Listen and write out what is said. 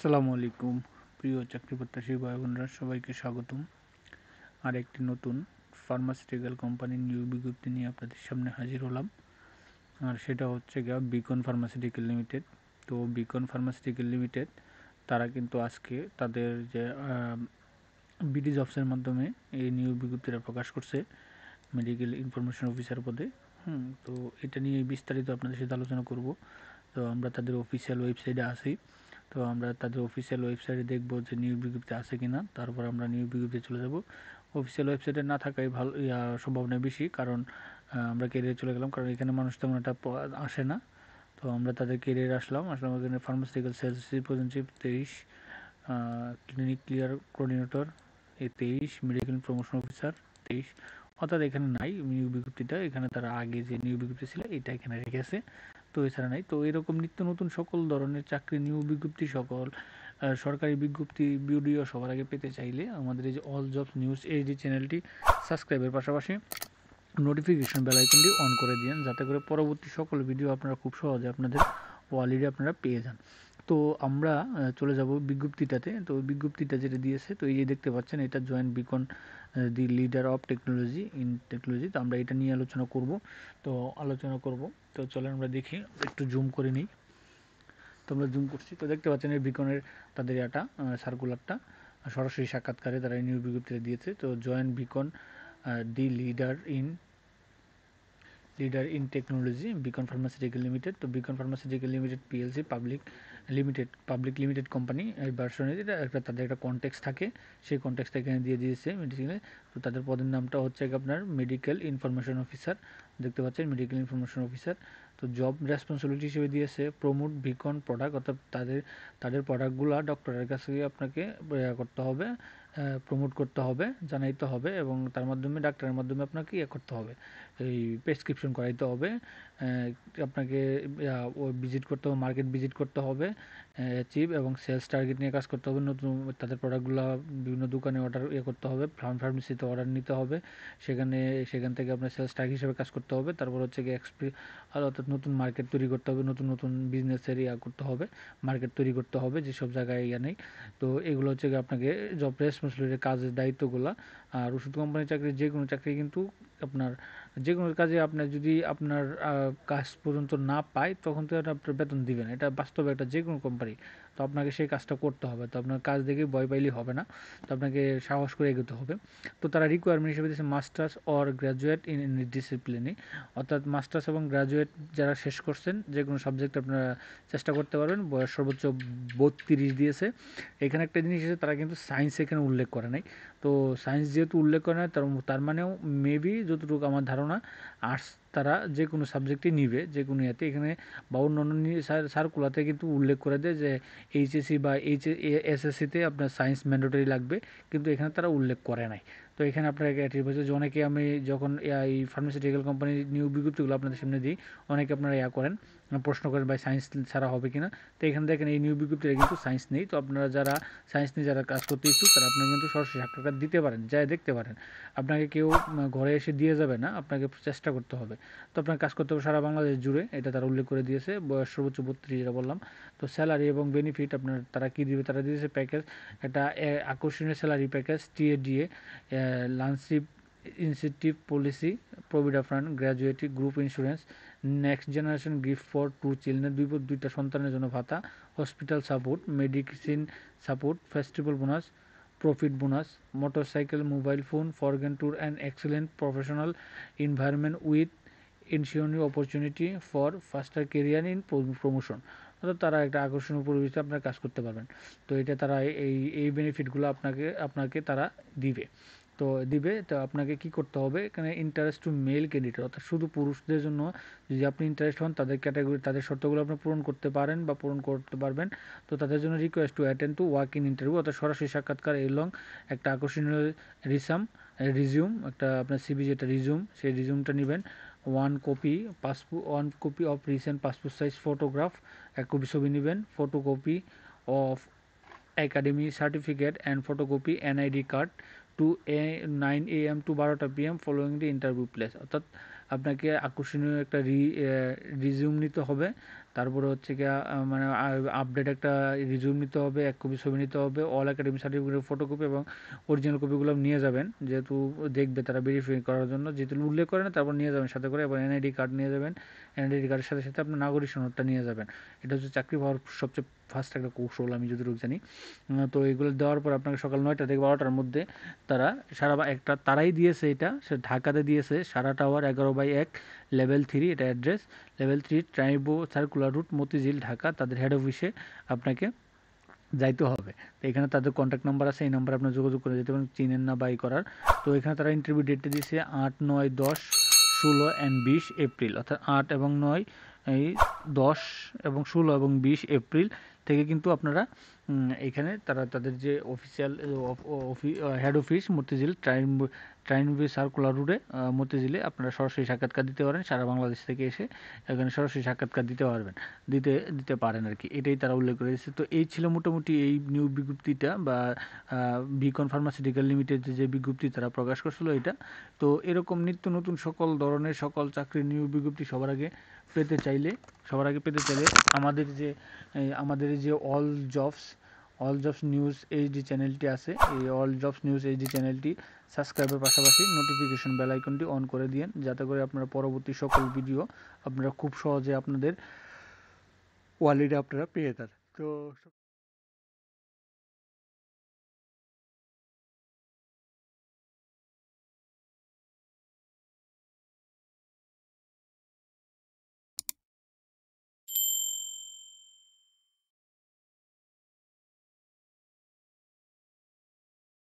আসসালামু আলাইকুম প্রিয় চাকরি প্রত্যাশী ভাই বোনরা, সবাইকে স্বাগতম। আর একটি নতুন ফার্মাসিউটিক্যাল কোম্পানির নিয়োগ বিজ্ঞপ্তি নিয়ে আপনাদের সামনে হাজির হলাম। আর সেটা হচ্ছে বিকন ফার্মাসিউটিক্যাল লিমিটেড। তো বিকন ফার্মাসিউটিক্যাল লিমিটেড তারা কিন্তু আজকে তাদের যে বিডি জবসের মাধ্যমে এই নিয়োগ বিজ্ঞপ্তিটা প্রকাশ করছে মেডিকেল ইনফরমেশন অফিসার পদে। তো এটা নিয়ে বিস্তারিত আপনাদের সাথে আলোচনা করব। তো আমরা তাদের অফিসিয়াল ওয়েবসাইটে আসি। তো আমরা তাদের অফিসিয়াল ওয়েবসাইটে দেখব যে নিয়োগ বিজ্ঞপ্তি আছে কিনা, তারপর আমরা নিয়োগ বিজ্ঞপ্তি চলে যাব। অফিসিয়াল ওয়েবসাইটে না থাকাই ভালো, সম্ভাবনা বেশি, কারণ আমরা কেরিয়ারে চলে গেলাম, কারণ এখানে মানুষ তেমন একটা আসে না। তো আমরা তাদের কেরিয়ারে আসলাম এখানে pharmaceutical sales representative 23, clinic clear coordinator 23, medical promotion officer 23। অর্থাৎ এখানে নাই নিয়োগ বিজ্ঞপ্তিটা, এখানে তারা আগে যে নিয়োগ বিজ্ঞপ্তি ছিল এটা এখানে রেখেছে। তো এছাড়া নাই। তো এরকম নিত্য নতুন সকল ধরনের চাকরি নিয়োগ বিজ্ঞপ্তি, সকল সরকারি বিজ্ঞপ্তি ভিডিও সবার আগে পেতে চাইলে আমাদের এই যে অল জবস নিউজ এইচডি চ্যানেলটি সাবস্ক্রাইবের পাশাপাশি নোটিফিকেশন বেল আইকনটি অন করে দিন, যাতে করে পরবর্তী সকল ভিডিও আপনারা খুব সহজে আপনাদের ওয়ালেটে আপনারা পেয়ে যান। তো আমরা চলে যাব বিজ্ঞপ্তিটাতে। তো বিজ্ঞপ্তিটা যেটা দিয়েছে, তো এই যে দেখতে পাচ্ছেন, এটা joint Beacon the leader of technology in technology. তো আমরা এটা নিয়ে আলোচনা করব। তো চলেন আমরা দেখি, একটু জুম করে নিই। তো আমরা জুম করছি, তো দেখতে পাচ্ছেন এই বিকনের তাদের এটা সার্কুলারটা সরাসরি সাক্ষাৎকারে তারা নিয়োগ বিজ্ঞপ্তিটা দিয়েছে। তো joint Beacon the leader in technology Beacon pharmaceutical limited. তো Beacon pharmaceutical limited PLC public limited company এই ভার্সনে একটা তাদের একটা কনটেক্সট থাকে, সেই কনটেক্সটটা এখানে দিয়ে দিয়েছে মেডিকেলে। তো তাদের পদের নামটা হচ্ছে আপনার মেডিকেল ইনফরমেশন অফিসার, দেখতে পাচ্ছেন মেডিকেল ইনফরমেশন অফিসার। তো জব রেসপন্সিবিলিটি হিসেবে দিয়েছে প্রমোট বিকন প্রোডাক্ট, অর্থাৎ তাদের প্রোডাক্টগুলো ডক্টরের কাছে আপনাকে করতে হবে, প্রমোট করতে হবে, জানাইতে হবে, এবং তার মাধ্যমে ডাক্তারের মাধ্যমে আপনাকে করতে হবে, এই প্রেসক্রিপশন করাইতে হবে। আপনাকে ভিজিট করতে হবে, মার্কেট ভিজিট করতে হবে, চিপ এবং সেলস টার্গেট নিয়ে কাজ করতে হবে। নতুন তাদের প্রোডাক্টগুলো বিভিন্ন দোকানে অর্ডার করতে হবে, ফার্মেসিতে অর্ডার নিতে হবে, সেখান থেকে আপনার সেলস টার্গেট হিসেবে কাজ করতে হবে। তারপর হচ্ছে কি অর্থাৎ নতুন মার্কেট তৈরি করতে হবে, নতুন বিজনেসের করতে হবে, মার্কেট তৈরি করতে হবে যেসব জায়গায় নেই। তো এগুলো হচ্ছে আপনাকে জব রেসপন্সিবিলিটি, কাজের দায়িত্বগুলো। আর ওষুধ কোম্পানির চাকরি, যে কোনো চাকরি কিন্তু আপনার যে কোনো কাজে আপনার যদি আপনার কাজ পর্যন্ত না পায়, তখন তো আপনার বেতন দিবেন, এটা বাস্তবে একটা যে কোনো কোম্পানি। তো আপনাকে সেই কাজটা করতে হবে। তো আপনার কাজ দেখে ভয় পাইলেই হবে না, তো আপনাকে সাহস করে এগোতে হবে। তো তারা রিকোয়ারমেন্ট হিসেবে দিয়েছে মাস্টার্স অর গ্র্যাজুয়েট ইন ডিসিপ্লিনে, অর্থাৎ মাস্টার্স এবং গ্র্যাজুয়েট যারা শেষ করছেন যে কোনো সাবজেক্ট আপনারা চেষ্টা করতে পারবেন। বয়স সর্বোচ্চ 32 দিয়েছে। এখানে একটা জিনিস আছে, তারা কিন্তু সায়েন্স এখানে উল্লেখ করে নাই। তো সায়েন্স যেহেতু উল্লেখ করে না, তার মানেও মেবি যতটুকু আমার ধারণা আর্টস তারা যে কোনো সাবজেক্টই নিবে, যে কোনো এখানে বা অন্যান্য সার্কুলাতে কিন্তু উল্লেখ করে দেয় যে এইচএসসি বা এসএসসিতে আপনার সায়েন্স ম্যান্ডেটরি লাগবে, কিন্তু এখানে তারা উল্লেখ করে নাই। তো এখানে আপনাকে যে অনেকে, আমি যখন এই ফার্মাসিউটিক্যাল কোম্পানির নিয়োগ বিজ্ঞপ্তিগুলো আপনাদের সামনে দিই, অনেকে আপনারা করেন, প্রশ্ন করেন ভাই সায়েন্স ছাড়া হবে কিনা। তো এখানে দেখেন এই নিয়োগ বিজ্ঞপ্তিটা কিন্তু সায়েন্স নেই। তো আপনারা যারা সায়েন্স নিয়ে যারা কাজ করতে ইচ্ছুক, তারা আপনারা কিন্তু সরাসরি সাক্ষাৎকার দিতে পারেন, যাই দেখতে পারেন। আপনাকে কেউ ঘরে এসে দিয়ে যাবে না, আপনাকে চেষ্টা করতে হবে। তো আপনার কাজ করতে হবে সারা বাংলাদেশ জুড়ে, এটা তারা উল্লেখ করে দিয়েছে। বয়স সর্বোচ্চ 32, যেটা বললাম। তো স্যালারি এবং বেনিফিট আপনার তারা কী দিবে, তারা দিয়েছে প্যাকেজ, একটা আকর্ষণীয় স্যালারি প্যাকেজ, টিএডিএ, লাঞ্চশিপ, incentive policy, provident fund, gratuity group insurance, next generation gift for 2 children, দুইটা সন্তানের জন্য ভাতা, hospital support, medicine support, festival bonus, profit bonus, motorcycle, mobile phone, foreign tour and excellent professional environment with ensuring opportunity for faster career in promotion. অর্থাৎ তারা একটা আকর্ষণীয় পরিবেশে আপনার কাজ করতে পারবেন। তো এটা তারা এই বেনিফিটগুলো আপনাকে তারা দিবে। তো আপনাকে কি করতে হবে, এখানে ইন্টারেস্ট টু মেল ক্যান্ডিডেট, অর্থাৎ শুধু পুরুষদের জন্য যদি আপনি ইন্টারেস্ট হন, তাদের ক্যাটাগরি, তাদের শর্তগুলো আপনি পূরণ করতে পারেন বা পূরণ করতে পারবেন। তো তাদের জন্য request to attend to walk in interview, অর্থাৎ সরাসরি সাক্ষাৎকার এবং একটা আকর্ষণীয় রিজিউম, একটা আপনার সিভি যেটা রিজিউম, সেই রিজিউমটা নেবেন। 1 copy of recent passport size photograph, 1 copy ছবি নেবেন। Photocopy of academy certificate and photocopy NID card to 9 AM to 12টা PM following the interview place, অর্থাৎ আপনাকে আকর্ষণীয় একটা রিজিউম নিতে হবে, তারপরে হচ্ছে গিয়ে মানে আপডেট একটা রিজিউম নিতে হবে, 1 কপি ছবি নিতে হবে, অল একাডেমিক সার্টিফিকেটের ফটোকপি এবং অরিজিনাল কপিগুলো নিয়ে যাবেন, যেহেতু দেখবে তারা ভেরিফাই করার জন্য, যেহেতু উল্লেখ করে না তারপর নিয়ে যাবেন সাথে করে, এবং এনআইডি কার্ড নিয়ে যাবেন, এনআইডি কার্ডের সাথে সাথে আপনার নাগরিক সনদটা নিয়ে যাবেন। এটা হচ্ছে চাকরি পাওয়ার সবচেয়ে ফার্স্ট একটা কৌশল আমি যতটুকু জানি। তো এগুলো দেওয়ার পর আপনাকে সকাল 9টা থেকে 12টার মধ্যে তারা তারাই দিয়েছে, এটা সে ঢাকাতে দিয়েছে, সারা টাওয়ার 11/1 লেভেল 3, এটা অ্যাড্রেস লেভেল 3 ট্রাইবো সার্কুলার রুট মতিঝিল ঢাকা, তাদের হেড অফিসে আপনাকে যাইতে হবে। তো এখানে তাদের কন্ট্যাক্ট নাম্বার আছে, এই নাম্বারে আপনার যোগাযোগ করে যেতে পারেন, চিনেন না বাই করার। তো এখানে তারা ইন্টারভিউ ডেটটা দিয়েছে 8, 9, 10, 16 অ্যান্ড 20 এপ্রিল, অর্থাৎ 8 এবং 9, এই 10 এবং 16 এবং 20 এপ্রিল থেকে কিন্তু আপনারা এখানে তারা তাদের যে official head office Motijheel Toynbee circular রোডে মতিঝিলে আপনারা সরাসরি সাক্ষাৎকার দিতে পারেন, সারা বাংলাদেশ থেকে এসে এখানে সরাসরি সাক্ষাৎকার দিতে পারবেন, দিতে পারেন আর কি, এটাই তারা উল্লেখ করে দিয়েছে। তো এই ছিল মোটামুটি এই নিয়োগ বিজ্ঞপ্তিটা, বা বিকন ফার্মাসিউটিক্যাল লিমিটেড যে বিজ্ঞপ্তি তারা প্রকাশ করছিল এটা। তো এরকম নিত্য নতুন সকল ধরনের সকল চাকরির নিয়োগ বিজ্ঞপ্তি সবার আগে পেতে চাইলে আমাদের যে অল জবস নিউজ এইচডি চ্যানেলটি আছে, এই অল জবস নিউজ এইচডি চ্যানেলটি সাবস্ক্রাইবের পাশাপাশি নোটিফিকেশন বেল আইকনটি অন করে দিন, যাতে করে আপনারা পরবর্তী সকল ভিডিও আপনারা খুব সহজে আপনাদের ওয়ালেটে আপনারা পেয়ে যান। তো